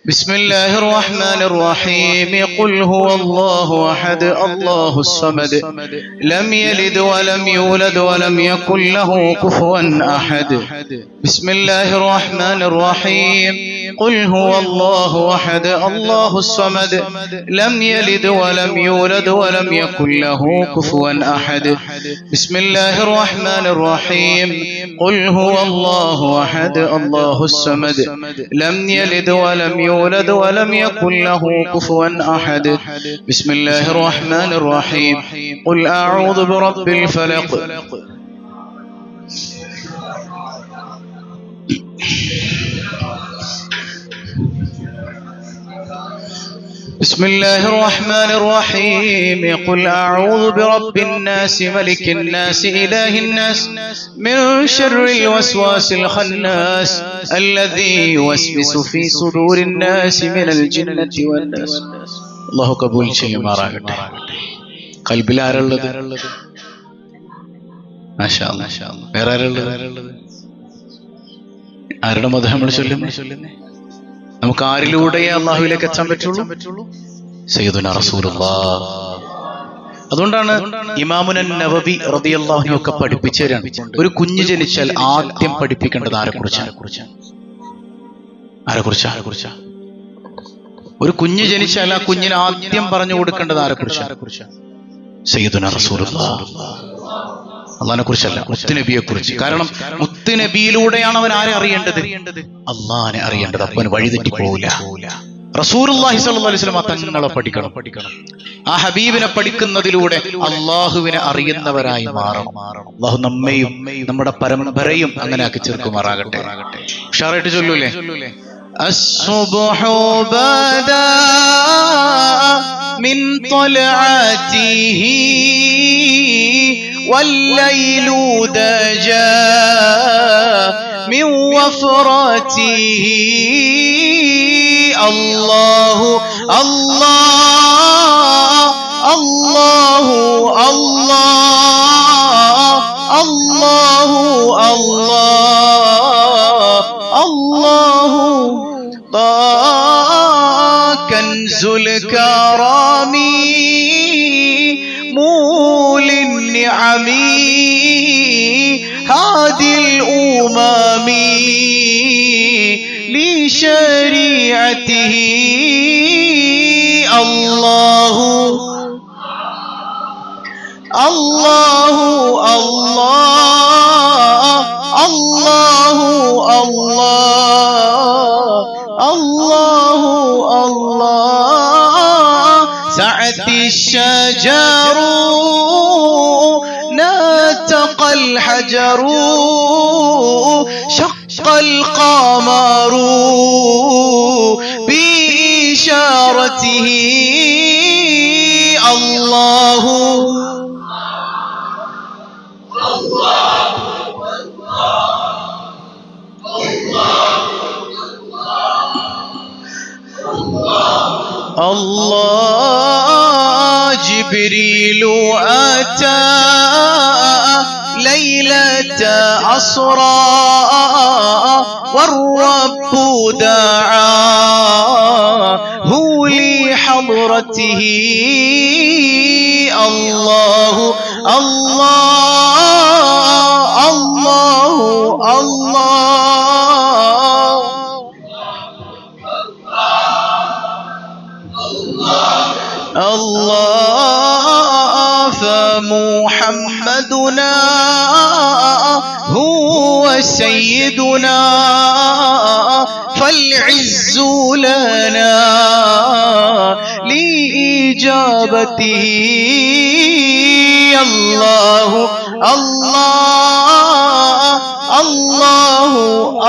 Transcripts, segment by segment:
بسم الله الرحمن الرحيم قل هو الله أحد الله الصمد لم يلد ولم يولد ولم يكن له كفوا أحد بسم الله الرحمن الرحيم قل هو الله أحد الله الصمد لم يلد ولم يولد ولم يكن له كفوا أحد بسم الله الرحمن الرحيم قل هو الله أحد الله الصمد لم يلد ولم يولد ولم يكن له كفوا أحد بسم الله الرحمن الرحيم قل أعوذ برب الفلق بسم الله الرحمن الرحيم قل أعوذ برب الناس ملك الناس إله الناس من شر الوسواس الخناس الذي يوسوس في صدور الناس من الجنة والناس الله قبول ചെയ്യുമാറാകട്ടെ ഖൽബിൽ ആരുള്ളത് മാഷാ അല്ലാഹ് വേറെ ആരുള്ളത് ആരുടെ മദഹ് നമ്മൾ ചൊല്ലുന്നേ നമുക്ക് ആരിലൂടെ അല്ലാഹുവിലേക്ക് എത്താൻ പറ്റുള്ളൂ സയ്യിദുനാ റസൂലുള്ളാഹ് അതുകൊണ്ടാണ് ഇമാമുന നവവി റളിയല്ലാഹു അൻഹു ഒക്കെ പഠിപ്പിച്ചവരാണ് ഒരു കുഞ്ഞ് ജനിച്ചാൽ ആദ്യം പഠിപ്പിക്കേണ്ടത് ആരെക്കുറിച്ചാണ് ഒരു കുഞ്ഞ് ജനിച്ചാൽ ആ കുഞ്ഞിന് ആദ്യം പറഞ്ഞു കൊടുക്കേണ്ടത് ആരെക്കുറിച്ചാണ് സയ്യിദുനാ റസൂലുള്ളാഹ് അള്ളാഹിനെ കുറിച്ചല്ല, മുത്തുനബിയെ കുറിച്ച്. കാരണം മുത്തുനബിയിലൂടെയാണ് അവൻ ആരെ അറിയേണ്ടത്? അള്ളാഹിനെ അറിയേണ്ടത്. അപ്പൊ അവൻ വഴിതെറ്റി പോവില്ല. റസൂലുള്ളാഹി സ്വല്ലല്ലാഹു അലൈഹി വസല്ലം തങ്ങളെ പഠിക്കണം. ആ ഹബീബിനെ പഠിക്കുന്നതിലൂടെ അള്ളാഹുവിനെ അറിയുന്നവരായി മാറണം. അള്ളാഹു നമ്മയും നമ്മുടെ പരമ്പരയും അങ്ങനെ ആക്കി ചേർക്കുമാറാകട്ടെ. ഉഷാറായിട്ട് ചൊല്ലൂലേ? അസ്സുബ്ഹു ബദാ മിൻ ത്വലഅതിഹി والليل دجا من وفرته الله الله الله الله الله الله الله كنز الكرام مول النعم هادي الأمم لشريعته الله الله الله الله الله الله الله سعت الشجر ناتق الحجر شق القمر بإشارته الله الله جبريل أتى ليلة أسرى والرب دعاه لحضرته الله الله الله الله الله فمحمدنا هو سيدنا فالعز لنا لإجابته الله الله الله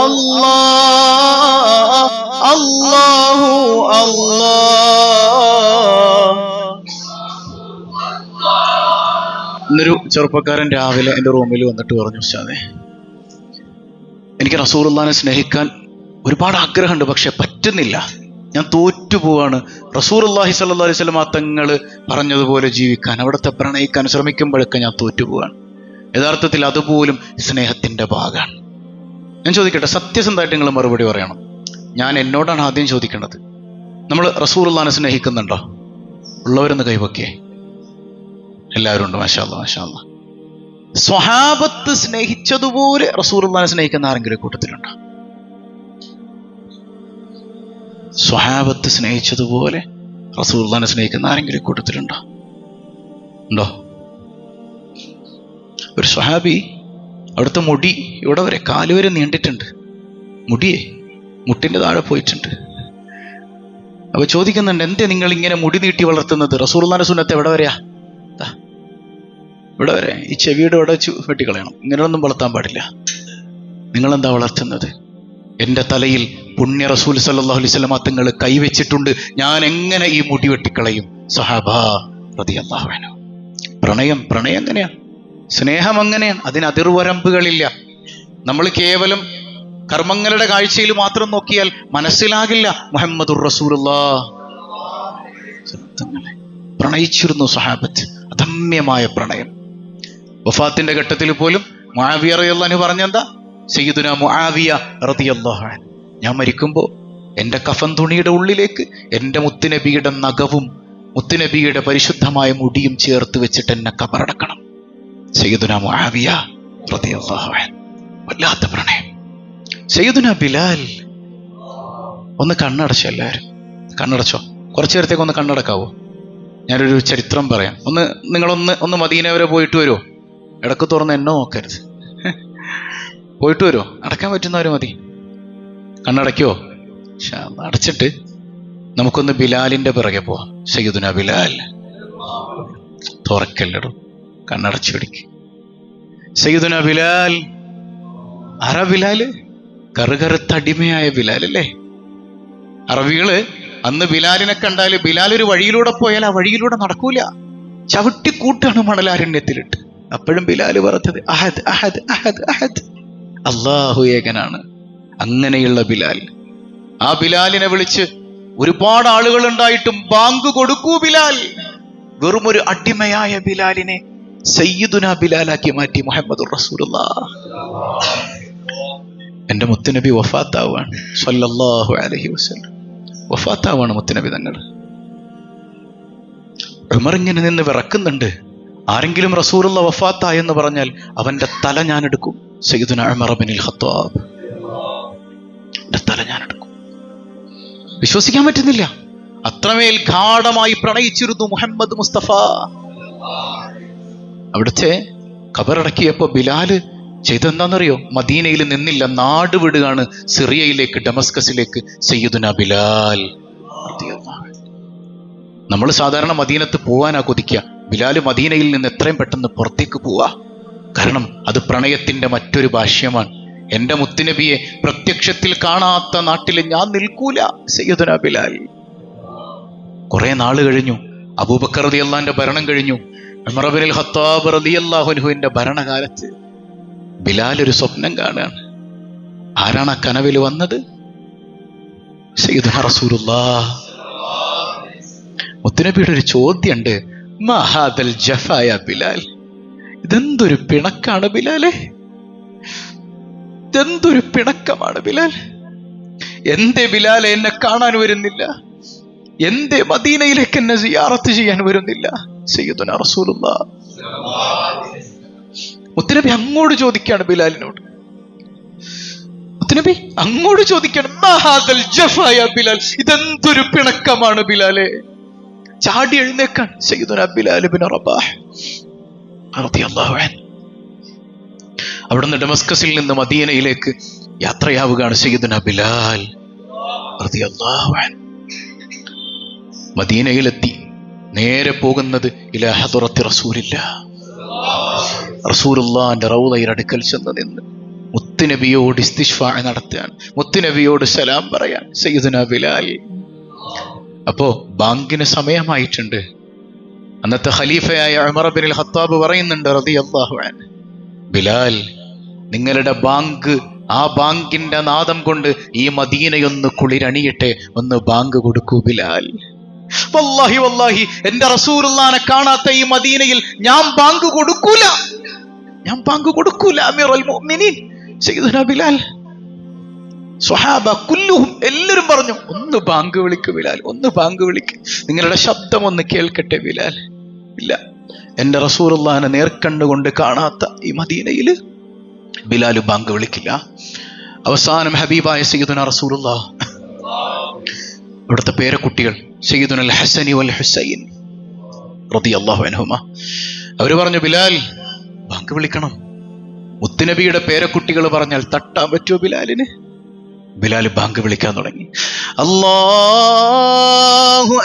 الله الله الله എന്നൊരു ചെറുപ്പക്കാരൻ രാവിലെ എൻ്റെ റൂമിൽ വന്നിട്ട് പറഞ്ഞു, ഉസ്താദേ, എനിക്ക് റസൂലുള്ളാഹിനെ സ്നേഹിക്കാൻ ഒരുപാട് ആഗ്രഹമുണ്ട്, പക്ഷെ പറ്റുന്നില്ല, ഞാൻ തോറ്റുപോവാണ്. റസൂലുള്ളാഹി സ്വല്ലല്ലാഹു അലൈഹി വസല്ലം തങ്ങൾ പറഞ്ഞതുപോലെ ജീവിക്കാൻ, അവിടുത്തെ പ്രണയിക്കാൻ ശ്രമിക്കുമ്പോഴൊക്കെ ഞാൻ തോറ്റുപോവാണ്. യഥാർത്ഥത്തിൽ അതുപോലും സ്നേഹത്തിൻ്റെ ഭാഗമാണ്. ഞാൻ ചോദിക്കട്ടെ, സത്യസന്ധമായിട്ട് നിങ്ങൾ മറുപടി പറയണം. ഞാൻ എന്നോടാണ് ആദ്യം ചോദിക്കേണ്ടത്. നമ്മൾ റസൂലുള്ളാഹിനെ സ്നേഹിക്കുന്നുണ്ടോ? ഉള്ളവരൊന്ന് കൈവക്കേ. എല്ലാവരും ഉണ്ട്. മാഷാ അല്ലാഹ്, മാഷാ അല്ലാഹ്. സ്വഹാബത്ത് സ്നേഹിച്ചതുപോലെ റസൂലുള്ളാഹിനെ സ്നേഹിക്കുന്ന ആരെങ്കിലും കൂട്ടത്തിലുണ്ടോ? സ്വഹാബത്ത് സ്നേഹിച്ചതുപോലെ റസൂലുള്ളാഹിനെ സ്നേഹിക്കുന്ന ആരെങ്കിലും കൂട്ടത്തിലുണ്ടോ? ഉണ്ടോ? ഒരു സ്വഹാബി, അവിടുത്തെ മുടി ഇവിടെ വരെ, കാലുവരെ നീണ്ടിട്ടുണ്ട്. മുടിയെ മുട്ടിന്റെ താഴെ പോയിട്ടുണ്ട്. അപ്പൊ ചോദിക്കുന്നുണ്ട്, എന്തേ നിങ്ങൾ ഇങ്ങനെ മുടി നീട്ടി വളർത്തുന്നത്? റസൂലുള്ളാഹിന്റെ സുന്നത്ത് എവിടെ വരെയാ? ഇവിടെ വരെ. ഈ ചെവിയുടെ ഇവിടെ വെട്ടിക്കളയണം. ഇങ്ങനെയൊന്നും വളർത്താൻ പാടില്ല. നിങ്ങളെന്താ വളർത്തുന്നത്? എൻ്റെ തലയിൽ പുണ്യ റസൂൽ സല്ലല്ലാഹു അലൈഹി വസല്ലം തങ്ങൾ കൈവച്ചിട്ടുണ്ട്. ഞാൻ എങ്ങനെ ഈ മുടി വെട്ടിക്കളയും? സഹാബാ റളിയല്ലാഹു അൻഹു. പ്രണയം എങ്ങനെയാണ്? സ്നേഹം അങ്ങനെയാണ്. അതിന് അതിർവരമ്പുകളില്ല. നമ്മൾ കേവലം കർമ്മങ്ങളുടെ കാഴ്ചയിൽ മാത്രം നോക്കിയാൽ മനസ്സിലാകില്ല മുഹമ്മദുർ റസൂലുള്ളാഹ്. പ്രണയിച്ചിരുന്നു സഹാബത്ത്, അദമ്യമായ പ്രണയം. വഫാത്തിന്റെ ഘട്ടത്തിൽ പോലും മുആവിയ റളിയല്ലാഹു അൻഹു പറഞ്ഞെന്താ? സയ്യിദുനാ മുആവിയ റളിയല്ലാഹു അൻഹു, ഞാൻ മരിക്കുമ്പോൾ എൻ്റെ കഫൻ തുണിയുടെ ഉള്ളിലേക്ക് എൻ്റെ മുത്തുനബിയുടെ നഖവും മുത്തുനബിയുടെ പരിശുദ്ധമായ മുടിയും ചേർത്ത് വെച്ചിട്ട് എന്നെ കബറടക്കണം. സയ്യിദുനാ മുആവിയ റളിയല്ലാഹു അൻഹു. വല്ലാത്ത പ്രണയം. സയ്യിദുനാ ബിലാൽ. ഒന്ന് കണ്ണടച്ചോ, എല്ലാവരും കണ്ണടച്ചോ. കുറച്ചു നേരത്തേക്ക് ഒന്ന് കണ്ണടക്കാവോ? ഞാനൊരു ചരിത്രം പറയാം. നിങ്ങളൊന്ന് മദീന വരെ പോയിട്ട് വരുമോ? ഇടക്ക് തുറന്ന് എന്നെ നോക്കരുത്. പോയിട്ട് വരുമോ? അടക്കാൻ പറ്റുന്നവര് മതി. കണ്ണടയ്ക്കോ? അടച്ചിട്ട് നമുക്കൊന്ന് ബിലാലിന്റെ പിറകെ പോവാം. സയ്യിദുനാ ബിലാൽ. തുറക്കല്ലടോ, കണ്ണടച്ചു പിടിക്ക്. സയ്യിദുനാ ബിലാൽ. ആരാ ബിലാല്? കറുകറുത്തടിമയായ ബിലാൽ അല്ലേ? അറബികള് അന്ന് ബിലാലിനെ കണ്ടാല്, ബിലാൽ ഒരു വഴിയിലൂടെ പോയാൽ ആ വഴിയിലൂടെ നടക്കൂല, ചവിട്ടിക്കൂട്ടാണ് മണലാരണ്യത്തിലിട്ട്. അപ്പോഴും ബിലാൽ പറഞ്ഞത് അഹദ് അഹദ് അഹദ് അഹദ്, അല്ലാഹു ഏകനാണ്. അങ്ങനെയുള്ള ബിലാൽ. ആ ബിലാലിനെ വിളിച്ച് ഒരുപാട് ആളുകൾ ഉണ്ടായിട്ടും ബാങ്ക് കൊടുക്കൂ ബിലാൽ. വെറും ഒരു അടിമയായ ബിലാലിനെ സയ്യിദുനാ ബിലാലാക്കി മാറ്റി മുഹമ്മദുർ റസൂലുള്ളാഹ്. എൻ്റെ മുത്തുനബി വഫാത്താവാണ് സ്വല്ലല്ലാഹു അലൈഹി വസല്ലം. വഫാത്താവാണ് മുത്തുനബി തങ്ങൾ. ഉമർ ഇങ്ങനെ നിന്ന് വിറക്കുന്നുണ്ട്. ആരെങ്കിലും റസൂലുള്ള വഫാത്തായി എന്ന് പറഞ്ഞാൽ അവന്റെ തല ഞാൻ എടുക്കും. സയ്യിദുനാ ഉമർ ഇബ്നുൽ ഖത്താബ്, തല ഞാൻ എടുക്കും. വിശ്വസിക്കാൻ പറ്റുന്നില്ല. അത്രമേൽ ഗാഢമായി പ്രണയിച്ചിരുന്നു മുഹമ്മദ് മുസ്തഫ. അവിടുത്തെ ഖബറടക്കിയപ്പോ ബിലാല് ചെയ്തെന്താണെന്നറിയോ? മദീനയിൽ നിന്നില്ല, നാട് വിടുകയാണ് സിറിയയിലേക്ക്, ഡമസ്കസിലേക്ക്. സയ്യിദുനാ ബിലാൽ. നമ്മൾ സാധാരണ മദീനത്ത് പോവാനാ കൊതിക്കുക. ബിലാൽ മദീനയിൽ നിന്ന് എത്രയും പെട്ടെന്ന് പുറത്തേക്ക് പോവാ. കാരണം അത് പ്രണയത്തിന്റെ മറ്റൊരു ഭാഷ്യമാണ്. എൻ്റെ മുത്തുനബിയെ പ്രത്യക്ഷത്തിൽ കാണാത്ത നാട്ടിൽ ഞാൻ നിൽക്കൂല. സയ്യിദുനാ ബിലാൽ. കുറെ നാൾ കഴിഞ്ഞു. അബൂബക്കർ റളിയല്ലാഹുവിന്റെ ഭരണം കഴിഞ്ഞു. ഉമർ ഇബ്നുൽ ഖത്താബ് റളിയല്ലാഹു അൻഹുവിന്റെ ഭരണകാലത്ത് ബിലാൽ ഒരു സ്വപ്നം കാണുകയാണ്. ആരാണ് ആ കനവിൽ വന്നത്? സയ്യിദുനാ റസൂലുള്ളാഹ്. മുത്തുനബിയുടെ ഒരു ചോദ്യമുണ്ട്, മാ ഹാദൽ ജഫായ ബിലാൽ. ഇതെന്തൊരു പിണക്കാണ് ബിലാലെ, ഇതെന്തൊരു പിണക്കമാണ് ബിലാൽ. എന്തേ ബിലാലെ എന്നെ കാണാൻ വരുന്നില്ല? എന്തേ മദീനയിലേക്ക് എന്നെ സിയാറത്ത് ചെയ്യാൻ വരുന്നില്ല? സയ്യിദുനാ റസൂലുള്ളാഹ്. മുത്തുനബി അങ്ങോട്ട് ചോദിക്കാണ് ബിലാലിനോട്. മുത്തുനബി അങ്ങോട്ട് ചോദിക്കാണ്, മാ ഹാദൽ ജഫായ ബിലാൽ. ഇതെന്തൊരു പിണക്കമാണ് ബിലാലെ. ചാടി എഴുന്നേക്കാൻ സയ്യിദുനാ ബിലാൽ ഇബ്നു റബാഹ് റളിയല്ലാഹു അൻഹു. അവിടുന്ന് ഡമസ്കസിൽ നിന്ന് മദീനയിലേക്ക് യാത്രയാവുകയാണ് സയ്യിദുനാ ബിലാൽ റളിയല്ലാഹു അൻഹു. മദീനയിലെത്തി നേരെ പോകുന്നത് ഇലാ ഹദറത്തി റസൂലില്ലാഹ്. റസൂലുള്ളാഹിന്റെ റൗളയുടെ അടുക്കൽ ചെന്ന് നിന്ന് മുത്തുനബിയോട് ഇസ്തിശ്ഫാ നടത്തുകയാണ്. മുത്തുനബിയോട് സലാം പറയാൻ സയ്യിദുനാ ബിലാൽ. അപ്പോ ബാങ്കിന് സമയമായിട്ടുണ്ട്. അന്നത്തെ ഖലീഫയായ ഉമർ ഇബ്നുൽ ഖത്താബ് പറയുന്നുണ്ട് റളിയല്ലാഹു അൻഹു, ബിലാൽ, നിങ്ങളുടെ ബാങ്ക്, ആ ബാങ്കിന്റെ നാദം കൊണ്ട് ഈ മദീനയൊന്ന് കുളിരണിയട്ടെ, ഒന്ന് ബാങ്ക് കൊടുക്കൂ ബിലാൽ. വല്ലാഹി വല്ലാഹി, എന്റെ റസൂലുള്ളാഹിനെ കാണാത്ത ഈ മദീനയിൽ ഞാൻ ബാങ്ക് കൊടുക്കൂല, ഞാൻ ബാങ്ക് കൊടുക്കൂല. അമീറുൽ മുഅ്മിനീൻ സയ്യിദുനാ ബിലാൽ. സ്വഹാബ കുല്ലുഹും എല്ലാവരും പറഞ്ഞു, ഒന്ന് ബാങ്ക് വിളിക്ക് ബിലാൽ, ഒന്ന് ബാങ്ക് വിളിക്ക്, നിങ്ങളുടെ ശബ്ദം ഒന്ന് കേൾക്കട്ടെ ബിലാൽ. ഇല്ല, എന്റെ റസൂലുള്ളാഹിനെ നേർക്കണ്ടുകൊണ്ട് കാണാത്ത ഈ മദീനയില് ബിലാൽ ബാങ്ക് വിളിക്കില്ല. അവസാനം ഹബീബായ സയ്യിദുനാ റസൂലുള്ളാഹ്, ഇവിടുത്തെ പേരക്കുട്ടികൾ സയ്യിദുനൽ ഹസനി വൽ ഹുസൈൻ റളിയല്ലാഹു അൻഹുമാ, അവര് പറഞ്ഞു, ബിലാൽ ബാങ്ക് വിളിക്കണം. മുത്തുനബിയുടെ പേരക്കുട്ടികൾ പറഞ്ഞാൽ തട്ടാൻ പറ്റുമോ ബിലാലിന്? ബിലാൽ ബാങ്ക് വിളിക്കാൻ തുടങ്ങി. അല്ലാഹു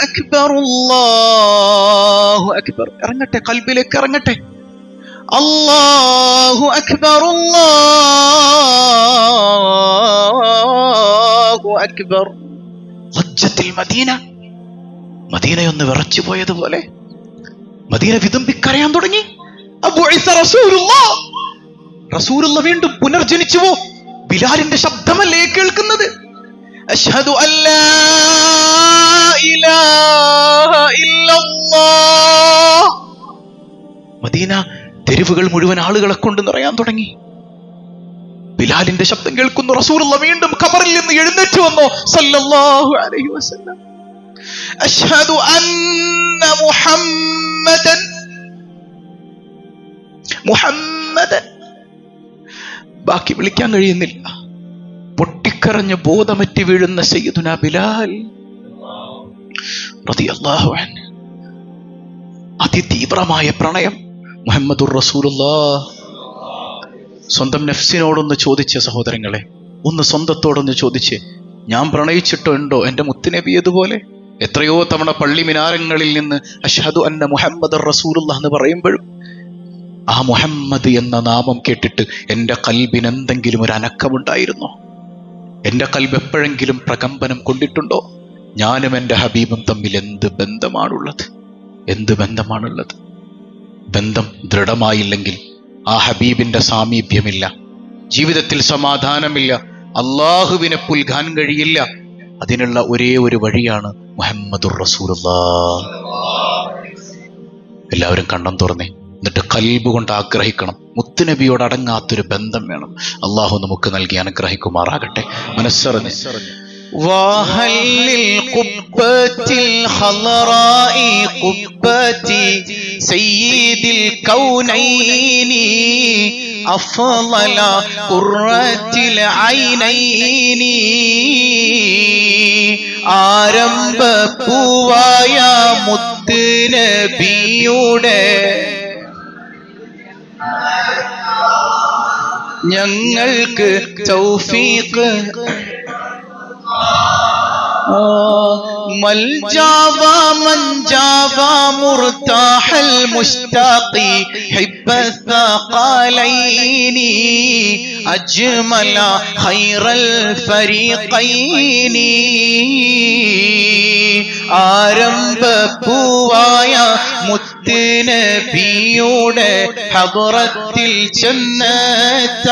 അക്ബർ, അല്ലാഹു അക്ബർ. ഇറങ്ങട്ടെ, ഖൽബിലേക്ക് ഇറങ്ങട്ടെ. അല്ലാഹു അക്ബർ, അല്ലാഹു അക്ബർ. ലജ്ജത്തിൽ മദീന, മദീനയൊന്ന് വിറച്ചു പോയതുപോലെ മദീന വിതുമ്പിക്കരയാൻ തുടങ്ങി. റസൂലുള്ളാഹ് വീണ്ടും പുനർജനിച്ചുവോ? ബിലാലിന്റെ ശബ്ദമല്ലേ കേൾക്കുന്നത്? അശ്ഹദു അല്ലാ ഇലാഹ ഇല്ലല്ലാഹ്. മദീന തെരുവുകൾ മുഴുവൻ ആളുകളെ കൊണ്ട് നിറയാൻ തുടങ്ങി. ബിലാലിന്റെ ശബ്ദം കേൾക്കുന്നു. റസൂലുള്ളാഹ് വീണ്ടും ഖബറിൽ നിന്ന് എഴുന്നേറ്റ് വന്നു സല്ലല്ലാഹു അലൈഹി വസല്ലം. അശ്ഹദു അന്ന മുഹമ്മദൻ മുഹമ്മദൻ. ബാക്കി വിളിക്കാൻ കഴിയുന്നില്ല. പൊട്ടിക്കരഞ്ഞ് ബോധമറ്റി വീഴുന്ന സയ്യിദുനാ ബിലാൽ റളിയല്ലാഹു അൻഹു. അതിതീവ്രമായ പ്രണയം മുഹമ്മദുർ റസൂലുള്ളാഹ്. സ്വന്തം നഫ്സിനോടൊന്ന് ചോദിച്ച സഹോദരങ്ങളെ, ഒന്ന് സ്വന്തത്തോടൊന്ന് ചോദിച്ച്, ഞാൻ പ്രണയിച്ചിട്ടുണ്ടോ എൻ്റെ മുത്തുനബിയതുപോലെ? എത്രയോ തവണ പള്ളി മിനാരങ്ങളിൽ നിന്ന് അഷ്ഹദു അന്ന മുഹമ്മദുർ റസൂലുള്ളാഹ് എന്ന് പറയുമ്പോഴും ആ മുഹമ്മദ് എന്ന നാമം കേട്ടിട്ട് എൻ്റെ കൽബിന് എന്തെങ്കിലും ഒരു അനക്കമുണ്ടായിരുന്നോ? എൻ്റെ കൽബ് എപ്പോഴെങ്കിലും പ്രകമ്പനം കൊണ്ടിട്ടുണ്ടോ? ഞാനും എൻ്റെ ഹബീബും തമ്മിൽ എന്ത് ബന്ധമാണുള്ളത്? എന്ത് ബന്ധമാണുള്ളത്? ബന്ധം ദൃഢമായില്ലെങ്കിൽ ആ ഹബീബിന്റെ സാമീപ്യമില്ല, ജീവിതത്തിൽ സമാധാനമില്ല, അള്ളാഹുവിനെ പുൽകാൻ കഴിയില്ല. അതിനുള്ള ഒരേ ഒരു വഴിയാണ് മുഹമ്മദുർ റസൂലുള്ളാഹ്. എല്ലാവരും കണ്ണം തുറന്നേ, എന്നിട്ട് കൽബ് കൊണ്ട് ആഗ്രഹിക്കണം. മുത്തുനബിയോട് അടങ്ങാത്തൊരു ബന്ധം വേണം. അള്ളാഹു നമുക്ക് നൽകി അനുഗ്രഹിക്കുമാറാകട്ടെ. മനസ്സറിഞ്ഞ് وهل للقبة الخضراء قبة سيد الكونين أفضل قرة العينين ആരംഭ പൂവായ മുത്ത് നബിയുടെ ഞങ്ങൾക്ക് തൗഫീഖ് മൽജാവ മൻജാവ മുർതാഹൽ മുസ്താഖി ഹിബ്ബത ഖാലൈനി അജ്മല ഖൈറൽ ഫരീഖൈനി ആരംഭ പൂവായ മുത്ത് നബിയുടെ ഹദ്റത്തിൽ ചെന്നെത്താൻ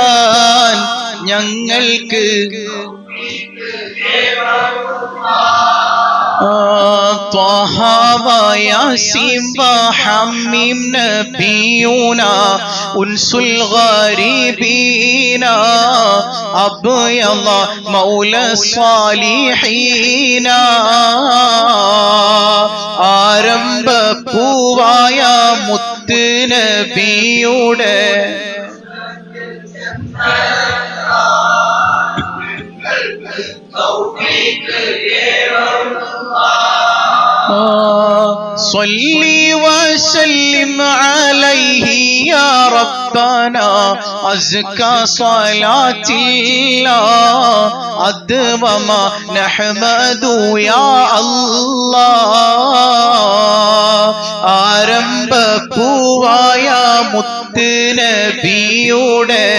ഞങ്ങൾക്ക് طه وياسين وحميم نبينا أنس الغريبين أبيض مولى الصالحين ആരംഭ പൂവായ മുത്ത് നബിയുടെ صلي وسلم عليه يا ربنا أزكى صلاة الله أدوم نحمد يا الله ആരംഭ പൂവായ മുത്ത് നബിയുടെ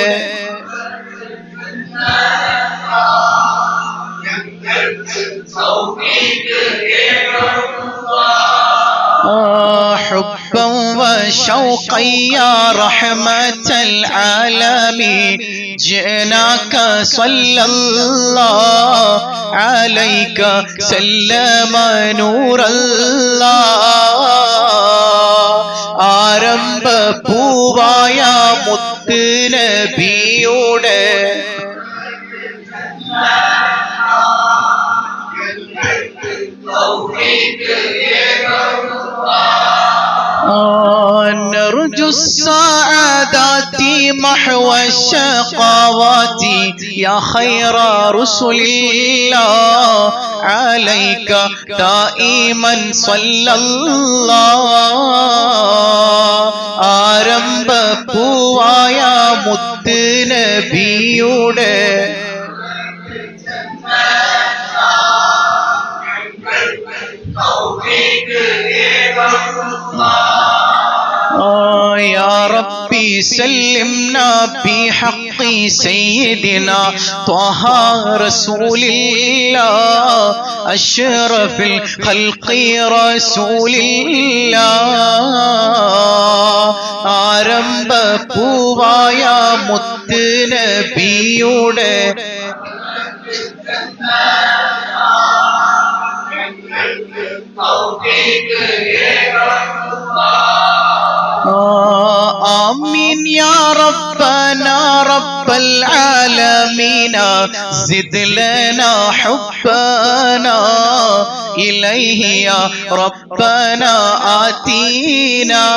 حبا وشوقا يا رحمة العالمين جئناك صلى الله عليك سلم نور الله ആരംഭ പൂവായ മുത്ത് നബിയുടെ نرجو السعادات محو الشقوات يا خير رسل الله عليك دائما صلى الله ആരംഭ പൂവായ മുത്ത് നബിയുടെ يا ربي سلمنا بحق سيدنا طه رسول الله أشرف الخلق رسول الله ആരംഭ പൂവായ മുത്ത് നബിയുടെ آمين يا ربنا رب العالمين زد لنا حبنا إليه يا ربنا آتينا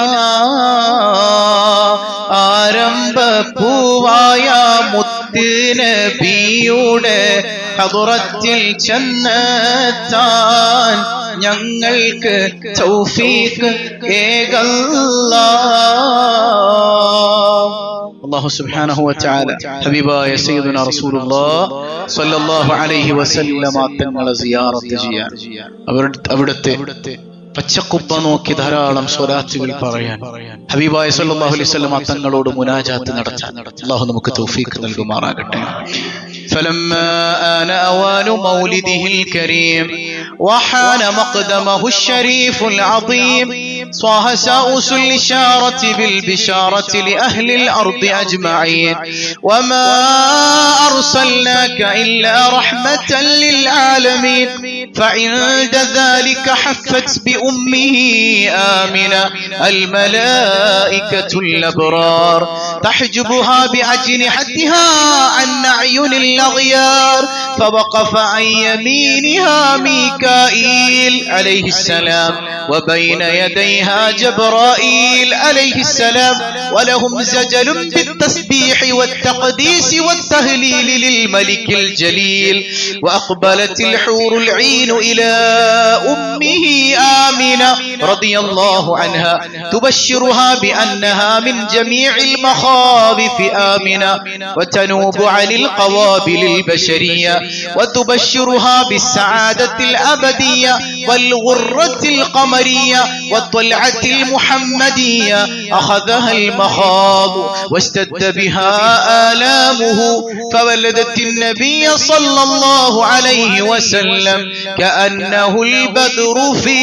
ആരംഭ പൂവായ മുത്ത് നബിയുടെ ഹദ്റത്തിൽ ചെന്നെത്താൻ ഞങ്ങൾക്ക് തൗഫീഖ് അല്ലാഹു സുബ്ഹാനഹു വ തആല ഹബീബായ സയ്യിദുനാ റസൂലുള്ളാഹ് സ്വല്ലല്ലാഹു അലൈഹി വസല്ലമ തങ്ങളെ സിയാറത്ത് ചെയ്യാൻ അവിടുത്തെ പച്ചക്കുപ്പ നോക്കി ധാരാളം സ്വലാത്തുകൾ പറയാൻ ഹബീബായ സല്ലല്ലാഹു അലൈഹി വസല്ലമ തങ്ങളോട് മുനാജാത്ത് നടത്താൻ അല്ലാഹു നമുക്ക് തൗഫീഖ് നൽകുമാറാകട്ടെ. فلما آن أوان مولده الكريم وحان مقدمه الشريف العظيم صاح ساؤس الإشارة بالبشارة لأهل الأرض أجمعين وما أرسلناك إلا رحمة للعالمين فعند ذلك حفت بأمه آمنة الملائكة الأبرار تحجبها بأجنحتها عن أعين الأغيار فوقف عن يمينها ميكائيل عليه السلام وبين يديها جبرائيل عليه السلام ولهم زجل بالتسبيح والتقديس والتهليل للملك الجليل وأقبلت الحور العين إلى أمه آمنة رضي الله عنها تبشرها بأنها من جميع المخاوف آمنة وتنوب عن القوابل البشرية وتبشرها بالسعادة الأبدية والغرة القمرية والطلعة المحمدية أخذها المخاض واشتد بها آلامه فولدت النبي صلى الله عليه وسلم كأنه البدر في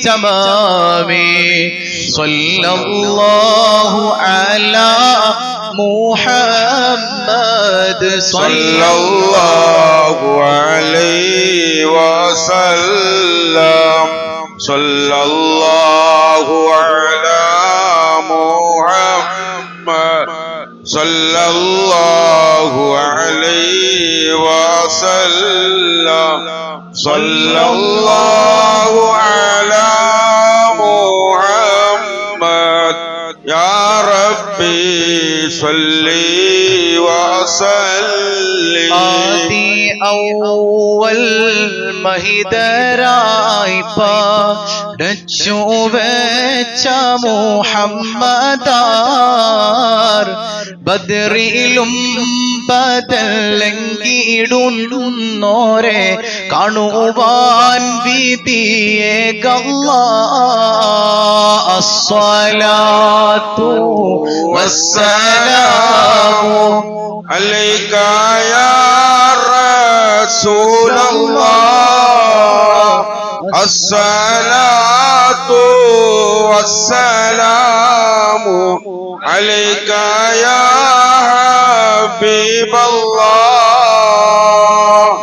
تمامه صلى الله على محمد صلى الله عليه وسلم صلى الله على محمد صلى الله عليه وسلم صلى الله على محمد يا ربي صلي وسلم آدي أول മഹിതരായി പാടച്ചു വെച്ച മുഹമ്മദാർ ബദ്രിലും ബദലങ്കിടുന്നോരെ കാണുവാൻ വിധിയേകല്ലാ അസ്സലാത്തു വസ്സലാമു عليك يا رسول الله الصلاة والسلام عليك يا حبيب الله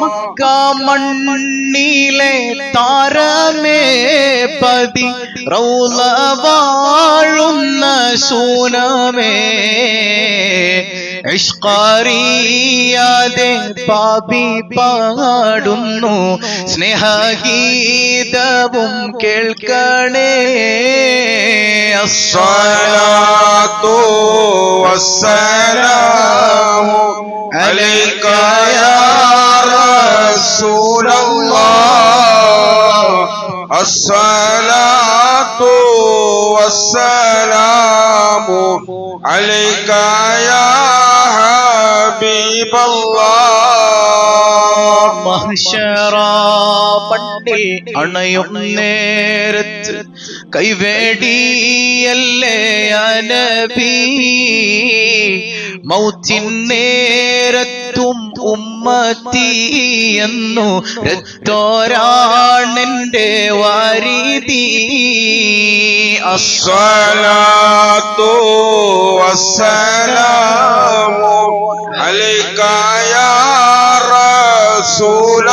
മക്ക മണ്ണിലെ താരമേ പതി റൗള വാഴുന്ന സൂനമേ ഇഷ്ഖറിയാതെ പാപി പാടുന്നു സ്നേഹഗീതവും കേൾക്കണേ. അസ്സലാത്തു വസ്സലാമു അലൈക യാ റസൂലല്ലാഹ്. അസ്സലാത്തു വസ്സലാമു അലൈക യാ ഹബീബല്ലാഹ്. മഹ്ശറ പണ്ടിൽ അണയും നേരത്ത് കൈവേടിയല്ലേ യാ നബി, മൗത്തിൻ നേരത്തും ഉമ്മത്തി എന്നു രത്തോരാണെന്റെ വാരിദി. അസ്സലാത്തു വസ്സലാമു അലൈക യാ റസൂലല്ലാഹ്.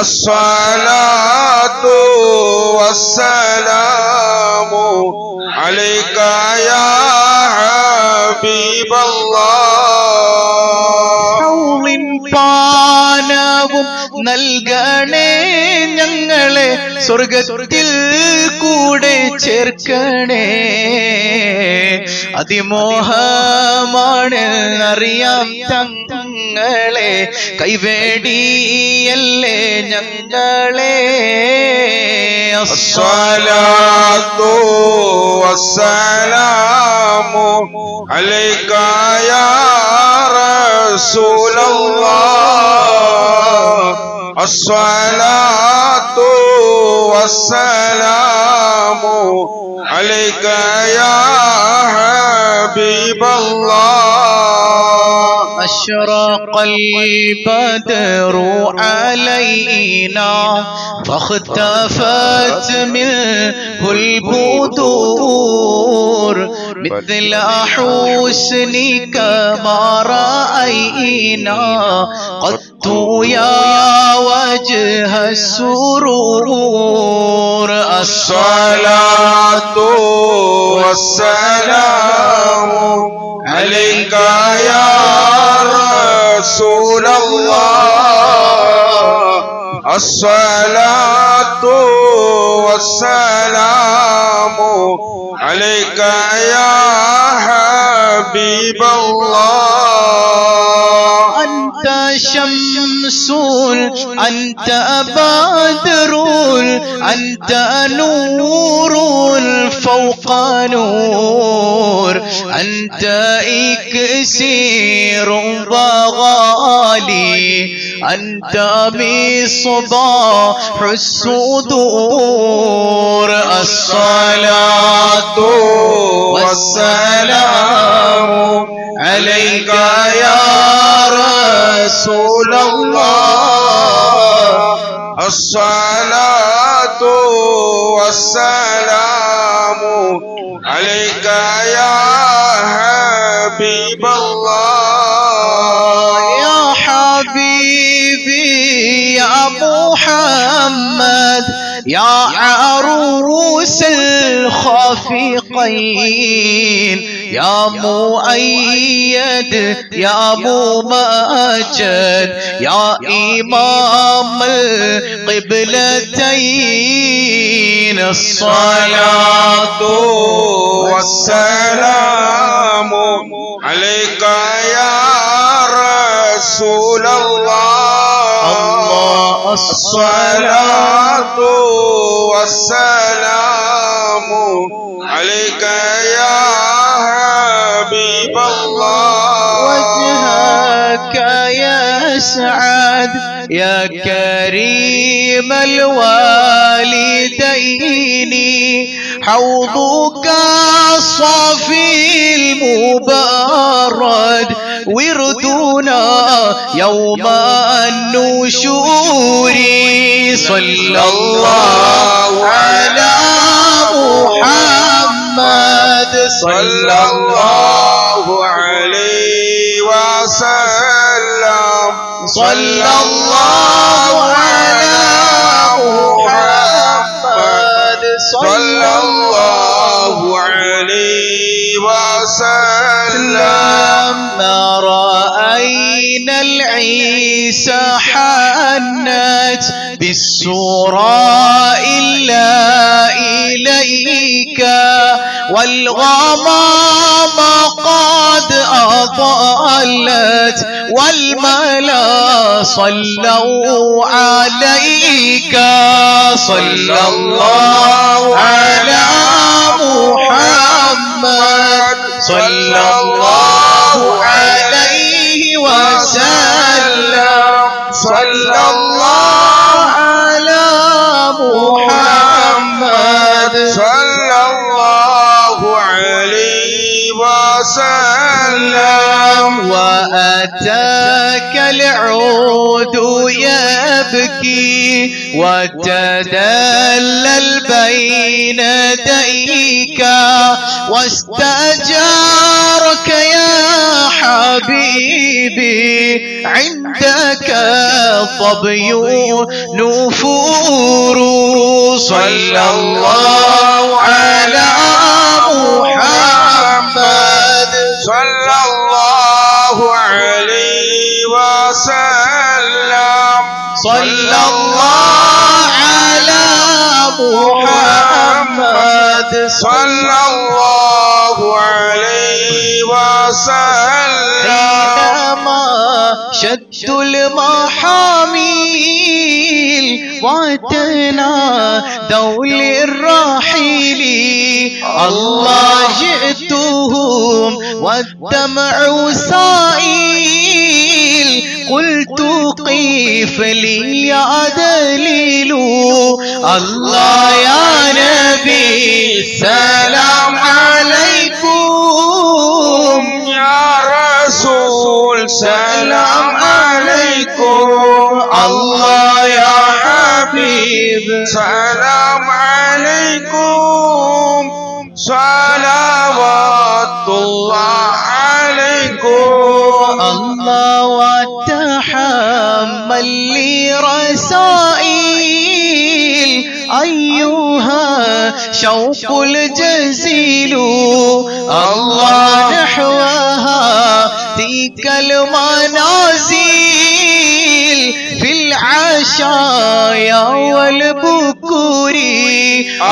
അസ്സലാത്തു വസ്സലാമു അലൈക യാ ഹബീബല്ലാഹ്. ഹൗളിൻ പാനവും നൽകണേ ഞങ്ങളെ, സ്വർഗത്തിൽ കൂടെ ചേർക്കണേ. അതിമോഹമാണ് അറിയാം തങ്ങളെ, കൈവേടിയല്ലേ ഞങ്ങളെ. അസ്സലാത്തു വസ്സലാമു അലൈക യാ റസൂലല്ലാഹ്. അസ്സലാത്തു വസ്സലാമു അലൈക യാ ഹബീബല്ലാഹ്. أشرق البدر علينا فاختفت منه البدور، مثل حسنك ما رأينا قط يا وجه السرور. الصلاة والسلام عليك يا رسول الله. الصلاة والسلام عليك يا حبيب الله. أنت شمس أنت بدر أنت نور فوق نور، أنت إكسير وغالي، أنت مصباح الصدور. الصلاة والسلام عليك يا رسول الله. الصلاة والسلام عليك يا حبيب الله. يا حبيبي يا محمد يا عروس الخافقين، يا مؤيد يا ممجد يا إمام القبلتين. الصلاة والسلام عليك يا رسول الله. الصلاة والسلام عليك يا حبيب الله. وجهك يسعد يا كريم الوالدين، حوضك الصافي المبارد وردنا يوم النشور. صلى الله على محمد صلى الله عليه وسلم. صلى الله على محمد صلى الله عليه وسلم. ما رأينا العيسى حنت بالصورة إلا إليك والغمام قد أضلت والملا صلوا عليك صلى الله على محمد صلى الله عليه وسلم صلى الله على محمد صلى الله عليه وسلم. وأتاك العود يبكي وتدلل بين يديك واستأجارك يا حبيبي عندك ظبي نفور صلى الله على محمد صلى الله عليه وسلم. صلى الله على محمد صلى الله عليه وسلم. حينما شد المحاميل وتنادوا للراحل الله جئتهم والدمع سائل قلت قيف لي يا دليل الله يا نبي سلام عليكم يا رسول سلام عليكم. الله يا حبيب سلام عليكم. صلوات الله عليكم. الله وتحمل لي رسائل أيها شوق الجزيل الله نحوها تلك المنازل في العشايا والبكور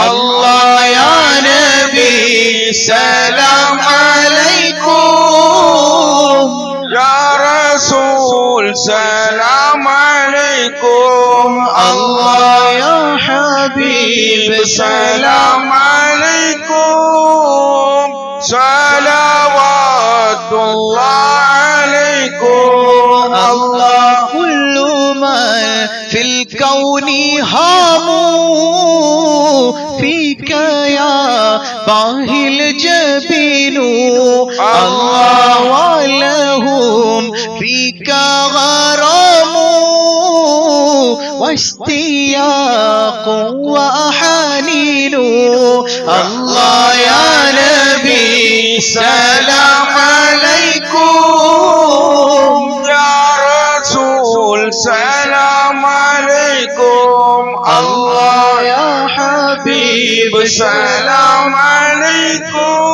الله يا نبي سلام عليكم يا رسول سلام عليكم. الله يا حبيب سلام عليكم. صلوات الله عليكم. الله كل من في الكون هاموا فيك يا باهي الجبين الله ولهم فيك غرام واشتياق وحنين الله يا نبي سلام عليكم يا رسول سلام عليكم. الله يا حبيب سلام عليكم.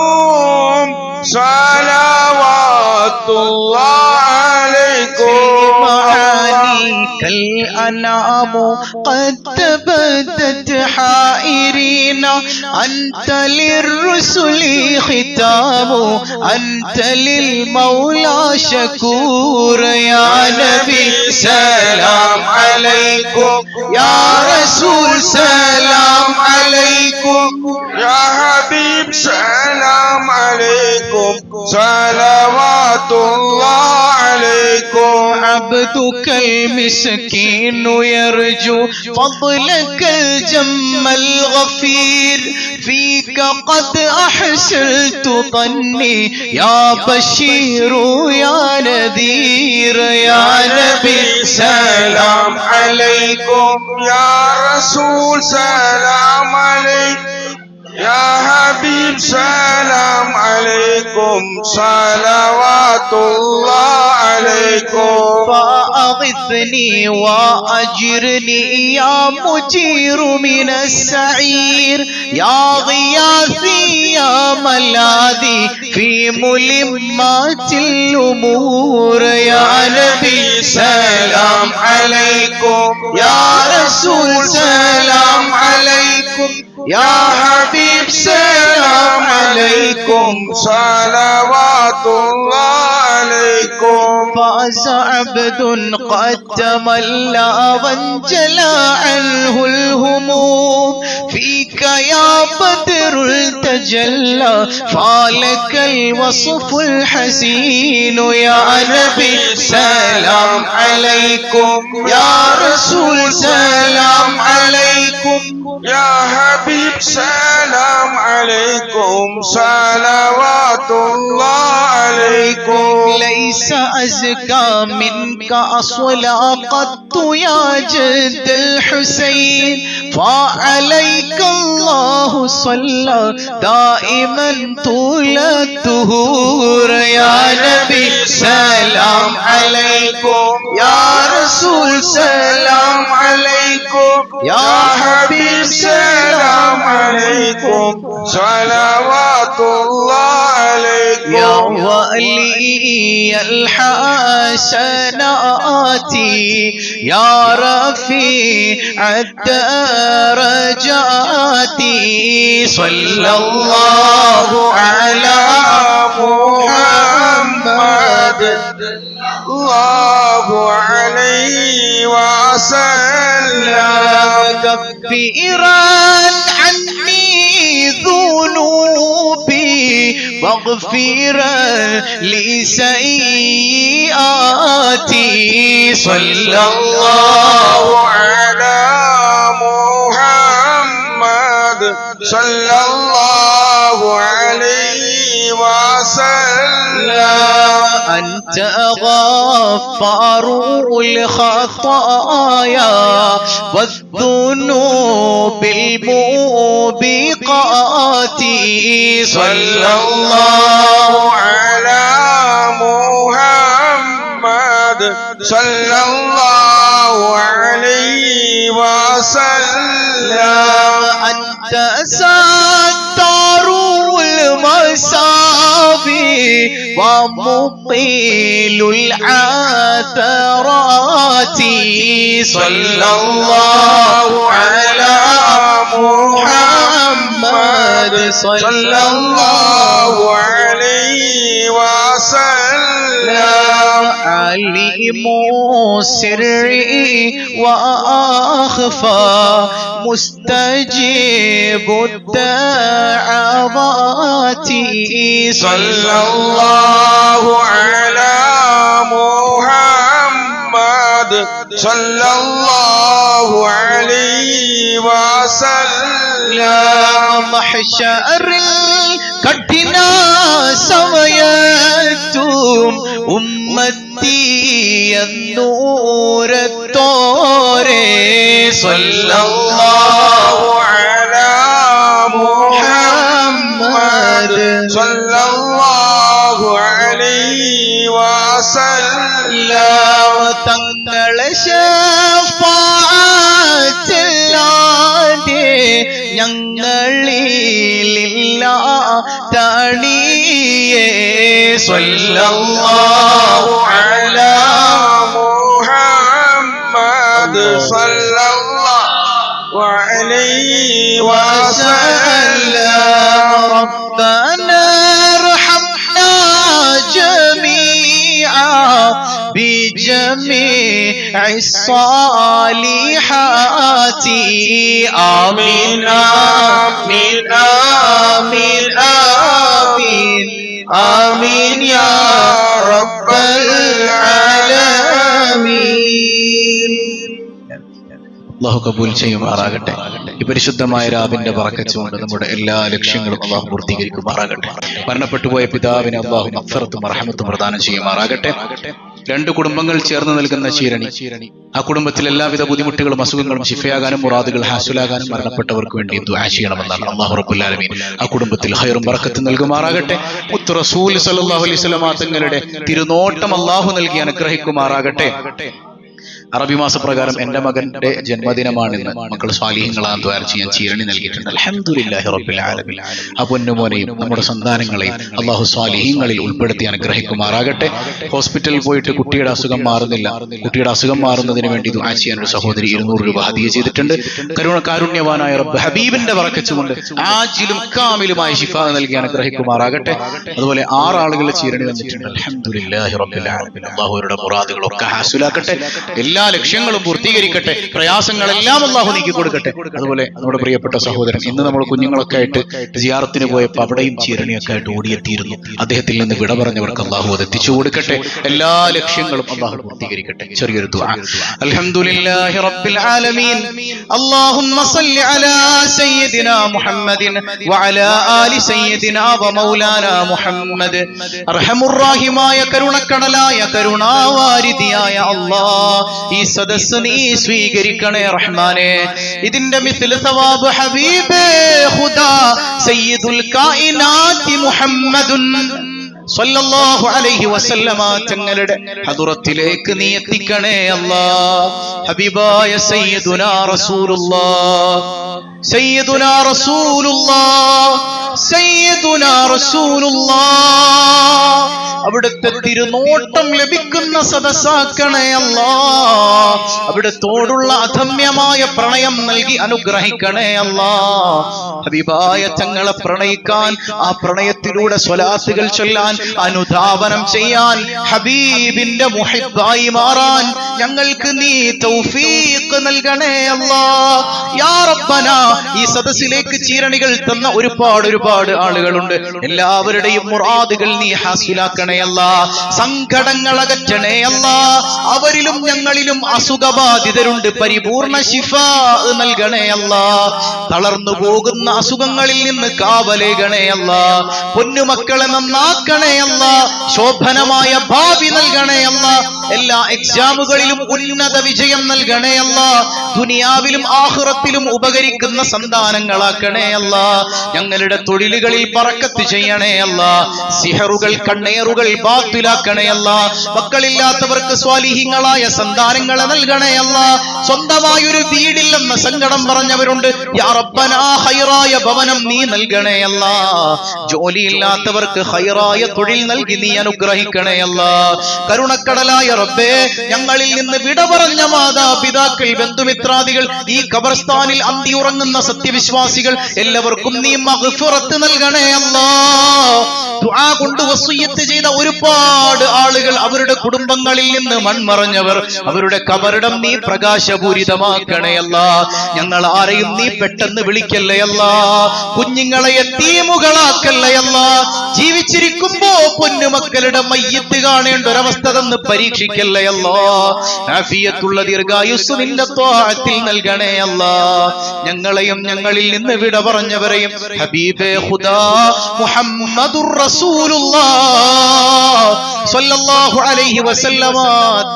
صلوات الله عليكم. معانيك الأنعام قد تبدت حائرين أنت للرسل ختام أنت للمولى شكور يا نبي سلام عليكم يا رسول سلام عليكم يا حبيب سلام عليكم. صلوات الله عليكم. عبدك المسكين يرجو فضلك الجم الغفير فيك قد أحسنت ظني يا بشير يا نذير يا نبي سلام عليكم يا رسول سلام عليكم. يا حبيب سلام عليكم صلوات الله عليكم فأغثني وأجرني يا مجير من السعير يا غياثي يا ملاذي في ملمات الأمور يا نبي سلام عليكم يا رسول سلام عليكم يا حبيب سلام عليكم صلوات الله عليكم فاز عبد قد تملى وانجلى عنه الهموم فيك يا بدر تجلى فالك الوصف الحسين يا نبي سلام عليكم يا رسول سلام عليكم يا حبيب سلام عليكم صلوات الله عليكم ليس أزكى منك أصلا قط يا جد الحسين فعليك الله صلى دائما طول الدهور يا نبي سلام عليكم يا رسول سلام عليكم يا حبيب سلام عليكم صلوات الله عليكم يا ولي الحسنات يا رفيع الدرجات صلى الله على محمد الله عليه وسلم كفيرا عني ذنوبي واغفرا لسيئاتي صلى الله على محمد صلى الله عليه وسلم أنت غفار الخطايا والذنوب الموبقات صلى الله على محمد صلى الله عليه وسلم أنت ستار المساوي ومقيل العثرات صلى الله على محمد صلى الله عليه وسلم عليم سري وأخفى مستجيب الدعوات صلى الله على محمد صلى الله عليه وسلم محشر കഠിന സമയത്തും ഉമ്മത്തി എന്നൂരത്തോരെ സല്ലല്ലാഹു അലാ മുഹമ്മദ് സല്ലല്ലാഹു അലൈഹി വസല്ലം തങ്ങളെ ശഫാഅത്തില്ലാതെ ഞങ്ങളിലില്ല തണിയേ സല്ലല്ലാഹു അലാ മുഹമ്മദ് സല്ലല്ലാഹു അലൈഹി വസല്ലം ربنا ارحمنا جميعا بجميع الصالحات آمين آمين آمين آمين آمين يا رب العالمين. അള്ളാഹു കബൂൽ ചെയ്യുമാറാകട്ടെ. ഈ പരിശുദ്ധമായ രാവിന്റെ ബറക്കത്തുകൊണ്ട് നമ്മുടെ എല്ലാ ലക്ഷ്യങ്ങളും അള്ളാഹു പൂർത്തീകരിക്കുമാറാകട്ടെ. മരണപ്പെട്ടുപോയ പിതാവിന് അള്ളാഹു മഗ്ഫിറത്തും റഹ്മത്തും പ്രദാനം ചെയ്യുമാറാകട്ടെ. 2 കുടുംബങ്ങൾ ചേർന്ന് നൽകുന്ന ചീരണി. ആ കുടുംബത്തിൽ എല്ലാവിധ ബുദ്ധിമുട്ടുകളും അസുഖങ്ങളും ശിഫയാകാനും മുറാദുകൾ ഹാസുലാകാനും മരണപ്പെട്ടവർക്ക് വേണ്ടി ദുആ ചെയ്യണമെന്നാണ്. അല്ലാഹു റബ്ബുൽ ആലമീൻ ആ കുടുംബത്തിൽ ഖൈറും ബറക്കത്തും നൽകുമാറാകട്ടെ. മുത്ത് റസൂൽ സല്ലല്ലാഹു അലൈഹി വസല്ലം തങ്ങളുടെ തിരുനോട്ടം അല്ലാഹു നൽകി അനുഗ്രഹിക്കുമാറാകട്ടെ. അറബി മാസപ്രകാരം എന്റെ മകന്റെ ജന്മദിനമാണിന്ന്. മക്കൾ സ്വാലിഹീങ്ങളാണ് ദുആ ചെയ്യാൻ ചീരണി നൽകിയിട്ടുണ്ട്. അൽഹംദുലില്ലാഹി റബ്ബിൽ ആലമീൻ. ആ പൊന്നുമോനെയും നമ്മുടെ സന്താനങ്ങളെയും അല്ലാഹു സ്വാലിഹീങ്ങളിൽ ഉൾപ്പെടുത്തി അനുഗ്രഹിക്കുമാറാകട്ടെ. ഹോസ്പിറ്റലിൽ പോയിട്ട് കുട്ടിയുടെ അസുഖം മാറുന്നില്ല. കുട്ടിയുടെ അസുഖം മാറുന്നതിന് വേണ്ടി ദുആ ചെയ്യാൻ ഒരു സഹോദരി 200 രൂപ ഹദിയ ചെയ്തിട്ടുണ്ട്. കാരുണ്യവാനായ റബ്ബ് ഹബീബിന്റെ ബറക്കത്തുകൊണ്ട് ആജിലും കാമിലുമായ ശിഫ നൽകി അനുഗ്രഹിക്കുമാറാകട്ടെ. അതുപോലെ 6 ആളുകൾ ചീരണി വന്നിട്ടുണ്ട്. അൽഹംദുലില്ലാഹി റബ്ബിൽ ആലമീൻ. അല്ലാഹു അവരുടെ മുറാദുകളൊക്കെ ഹാസിലാക്കട്ടെ. എല്ലാ ലക്ഷ്യങ്ങളും പൂർത്തീകരിക്കട്ടെ. പ്രയാസങ്ങളെല്ലാം അല്ലാഹു നീക്കി കൊടുക്കട്ടെ. അതുപോലെ നമ്മുടെ പ്രിയപ്പെട്ട സഹോദരൻ ഇന്ന് നമ്മൾ കുഞ്ഞുങ്ങളൊക്കെ ആയിട്ട് സിയാറത്തിന് പോയപ്പോൾ അവിടെയും ചീരണിയൊക്കെ ആയിട്ട് ഓടിയെത്തിയിരുന്നു. അദ്ദേഹത്തിൽ നിന്ന് വിട പറഞ്ഞവർക്ക് അല്ലാഹു അത് എത്തിച്ചു കൊടുക്കട്ടെ. എല്ലാ ലക്ഷ്യങ്ങളും അല്ലാഹു പൂർത്തീകരിക്കട്ടെ. ചെറിയൊരു ദുആ. അൽഹംദുലില്ലാഹി റബ്ബിൽ ആലമീൻ. അല്ലാഹുമ്മ സല്ലി അലാ സയ്യിദിനാ മുഹമ്മദിൻ വഅലാ ആലി സയ്യിദിനാ വമൗലാനാ മുഹമ്മദ്. അർഹമുർ റഹീമായ കരുണക്കടലായ കരുണാവാരിധിയായ അല്ലാഹ്, ഈ സദസ്സ് നീ സ്വീകരിക്കണേ റഹ്മാനെ. ഇതിന്റെ മിസ്ൽ സവാബ് ഹബീബേ ഖുദാ സയ്യിദുൽ കായിനാത്തി മുഹമ്മദുൻ സല്ലല്ലാഹു അലൈഹി വസല്ലമ തങ്ങളുടെ ഹദറത്തിലേക്ക് നീ എത്തിക്കണേ അല്ലാഹ്. ഹബീബായ സയ്യിദുനാ റസൂലുള്ളാഹ്, സയ്യിദുനാ റസൂലുള്ളാഹ്, സയ്യിദുനാ റസൂലുള്ളാഹ് അവിടുത്തെ തിരുനോട്ടം ലഭിക്കുന്ന സദസ്സാക്കണേ അല്ലാഹ്. അവിടുത്തോടുള്ള അധമ്യമായ പ്രണയം നൽകി അനുഗ്രഹിക്കണേ അല്ലാഹ്. ഹബീബായ തങ്ങളെ പ്രണയിക്കാൻ, ആ പ്രണയത്തിലൂടെ സ്വലാത്തുകൾ ചൊല്ലാൻ, അനുധാവനം ചെയ്യാൻ, ഹബീബിന്റെ മുഹിബ്ബായി മാറാൻ ഞങ്ങൾക്ക് നീ തൗഫീഖ് നൽകണേ അല്ലാഹ്. യാ റബ്ബനാ, ഈ സദസ്സിലേക്ക് ചീരണികൾ തന്ന ഒരുപാട് ആളുകളുണ്ട്. എല്ലാവരുടെയും മുറാദുകൾ നീ ഹാസിലാക്കണേ അല്ലാഹ്. സങ്കടങ്ങൾ അകറ്റണേ അല്ലാഹ്. അവരിലും ഞങ്ങളിലും അസുഖബാധിതരുണ്ട്, പരിപൂർണ ശിഫാ നൽകണേ അല്ലാഹ്. തളർന്നു പോകുന്ന അസുഖങ്ങളിൽ നിന്ന് കാവലേകണേ അല്ലാഹ്. പൊന്നുമക്കളെ നന്നാക്കണേ അല്ലാഹ്. ശോഭനമായ ഭാവി നൽകണേ അല്ലാഹ്. എല്ലാ എക്സാമുകളിലും ഉന്നത വിജയം നൽകണേ അല്ലാഹ്. ദുനിയാവിലും ആഖിറത്തിലും ഉപകരിക്കുന്ന സന്താനങ്ങളാക്കണേ അല്ലാഹ്. ഞങ്ങളുടെ തൊഴിലുകളിൽ ബറക്കത്ത് ചെയ്യണേ അല്ലാഹ്. സിഹറുകൾ, കണ്ണേറുകൾ ബാത്തിലാക്കണേ അല്ലാഹ്. മക്കളില്ലാത്തവർക്ക് സ്വാലിഹീങ്ങളായ സന്താനങ്ങളെ നൽകണേ അല്ലാഹ്. സ്വന്തമായൊരു വീടില്ലെന്ന സങ്കടം പറഞ്ഞവരുണ്ട്. യാ റബ്ബനാ, ഹൈറായ ഭവനം നീ നൽകണേ അല്ലാഹ്. ജോലിയില്ലാത്തവർക്ക് ഹൈറായ തൊഴിൽ നൽകി നീ അനുഗ്രഹിക്കണേ അല്ലാഹ്. കരുണക്കടലായ റബ്ബേ, ഞങ്ങളിൽ നിന്ന് വിട പറഞ്ഞ മാതാപിതാക്കൾ, ബന്ധുമിത്രാദികൾ, ഈ ഖബർസ്ഥാനിൽ അന്തിയുറങ്ങുന്ന സത്യവിശ്വാസികൾ എല്ലാവർക്കും നീ മഗ്ഫിറത്ത് നൽകണേ അല്ലാഹ്. ദുആ കൊണ്ട് വസിയ്യത്ത് ചെയ്ത ഒരുപാട് ആളുകൾ, അവരുടെ കുടുംബങ്ങളിൽ നിന്ന് മൺമറഞ്ഞവർ, അവരുടെ ഖബറിടം നീ പ്രകാശപൂരിതമാക്കണേ അല്ലാഹ്. ഞങ്ങൾ ആരെയും നീ പെട്ടെന്ന് വിളിക്കല്ലേ അല്ലാഹ്. കുഞ്ഞുങ്ങളെ യതീമുകളാക്കല്ലേ അല്ലാഹ്. ജീവിച്ചിരിക്കുമ്പോ പൊന്നുമക്കളുടെ മയ്യത്ത് കാണേണ്ട ഒരവസ്ഥ തന്ന് പരീക്ഷിക്കല്ലേ അല്ലാഹ്. ആഫിയത്തുള്ള ദീർഘായുസ് നിന്റെ ത്വാഅത്തിൽ നൽകണേ അല്ലാഹ്. ഞങ്ങളെയും ഞങ്ങളിൽ നിന്ന് വിട പറഞ്ഞവരെയും ഹബീബേ ഖുദാ മുഹമ്മദുർ റസൂലുള്ളാഹ് സ്വല്ലല്ലാഹു അലൈഹി വസല്ലമ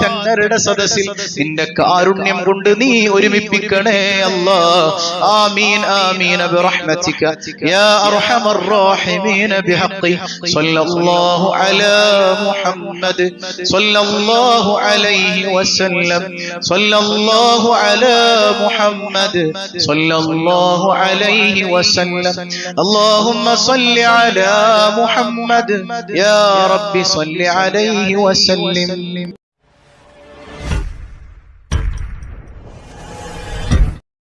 തങ്ങളുടെ സദസ്സിൽ നിന്റെ കാരുണ്യം കൊണ്ട് നീ ഒരുമിപ്പിക്കണേ അല്ലാഹ്. ആമീൻ ആമീൻ ബിറഹ്മതിക യാ അർഹമർ റഹീമീൻ ബിഹഖി സ്വല്ലല്ലാഹു അലാ മുഹമ്മദ് സ്വല്ലല്ലാഹു അലൈഹി വസല്ലം സ്വല്ലല്ലാഹു അലാ മുഹമ്മദ് സ്വല്ലല്ലാഹു അലൈഹി വസല്ലം. അല്ലാഹുമ്മ സ്വല്ലി അലാ മുഹമ്മദ് യാ റബ്ബി സ്വല്ലി അലൈഹി വസല്ലം.